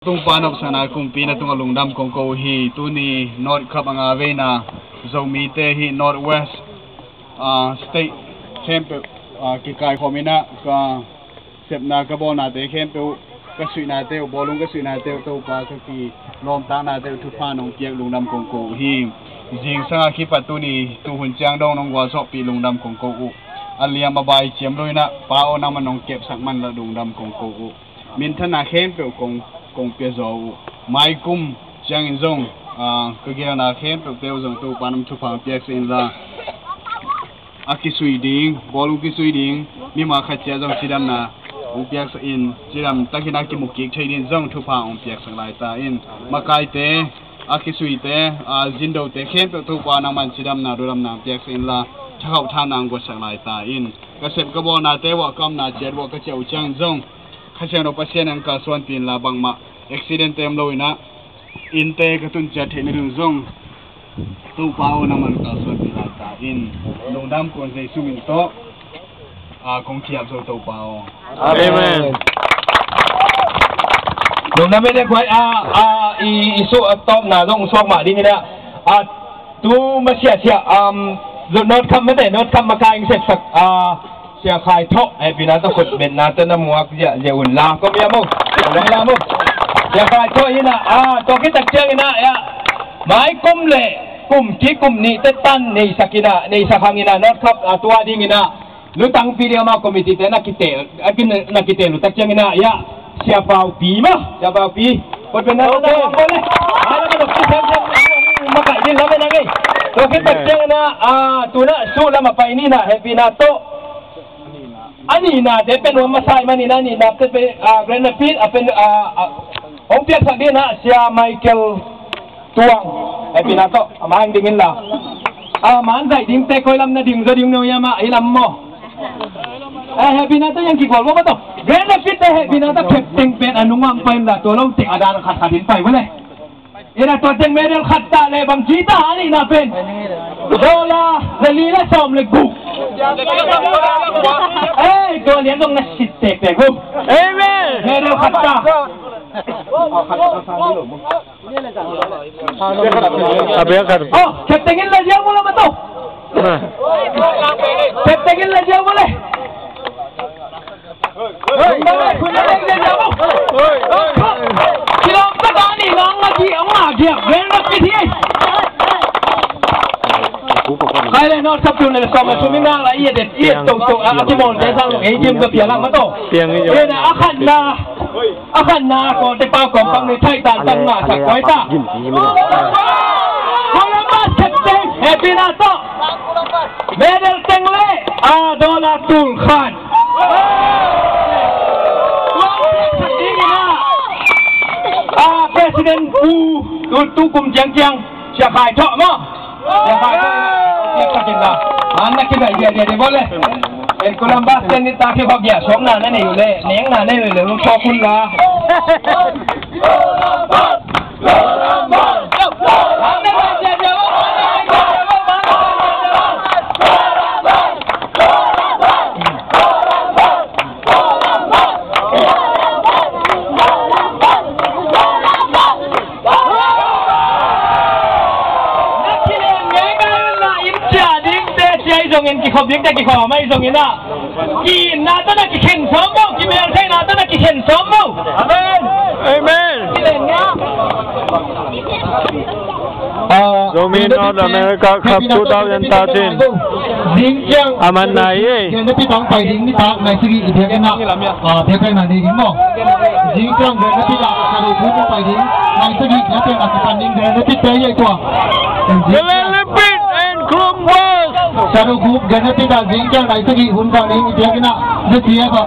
tung panop sana kumpi na tung alungdam kong ko hi tuni north khap anga ve na zomi te hi northwest state camp ki kai khomina ka sepna ka bona te camp ka suina te bolung ka suina te to pa ka ki lom ta na te thu pha nong piak lungdam kong ko hi jing sa ki patuni tu hun chang dong nong wa so pi lungdam kong ko u aliam abai chiam loina pa o na manong kep sak man la lungdam kong ko u min thana camp kong pia zo mai kum chang in zong ka gira na camp pe zong tu panam thu pha piak sin la akisui ding bolung kisui ding mi ma kha chia zong sidam na ong piak sa in sidam takina ki mukik thein zong thu pha ong piak sang lai ta in makai te akisui te jindo te khem pe thu pa na man sidam na ram na piak sin la thau than ang go sang lai ta in ka sep ka bo na te wa kam na cher wo ka cheu chang zong khasen ro pasien ang ka swan pin la bang ma accident tem loina in te ka tun cha thein ru zong tu pa o na man ka swan pin lai ta in lungdam kon sei sumin to kong thiap zo to pa o amen lungdam me de khoi i su top na dong sok ma ding ina tu ma sia sia not kam me de not kam ma kai sek sak sia khai tho ai bina to khut ben na ta na muak je un la ko ya mo la mo sia khai tho ina to ki tak chang ina ya mai kum le kum ki kum ni te tan nei sakina nei sakhangina not khap tua ding ina lutang video ma committee te na kite akin na kite lutak chang ina ya sia pau pi ma sia pau pi ko ben na boleh ala ko ki chang makai din la me na ngai to ki tak chang ina tu na su la ma pai ni na happy na to ani na de pen wa masai mani na ni na te pe grand pit apen ong piak sa dia na sia Michael tuang happy na to amang dingin la man dai ding te koi lam na ding zo ding no ya ma ai lam mo happy na to yang ki gol mo to grand pit te happy na to khep teng pen anungam pen la to lo tik adan khat khatin pai wale ina to teng medal khatta le bang jita ani na pen dola dalila som le gu go lian dong na sit tek tek gu amen medal khatta ketengin la jauh boleh betul ketengin la jauh boleh Kilo tak ni ngang lagi benar kita. Kaya le not kap tu le som tu mingang la iya det iya tok aku mon te sang ei jim ke piang ma to na akan na ko te pau ko pang ni thai tan tan ma sak koi ta Columbus captain happy na to medal tengle dola tul khan Presiden tu kum jang sia khai tho mo sia khai sia ka jeng la mana kita dia boleh en Columbus ni ta ke bab ya som na ni le neng na ni le lu cho kun la in ki khop dik ta ki kho mai zong ina ki na ta na ki khen som mo ki mel thai na ta na ki khen som mo amen amen ki len nya Zomin North America Cup 2013 Jingjang aman nai Gen pi tong pai ding ni ta nai sigi i thek na thek kai na ni ding mo Jingjang gen pi la ka ru phu mo pai ding nai sigi na pe na kan ding gen pi te ye kwa Olympic and Columbus Saru group gen pi da Jingjang nai sigi hun ka ding i thek na ni thia ba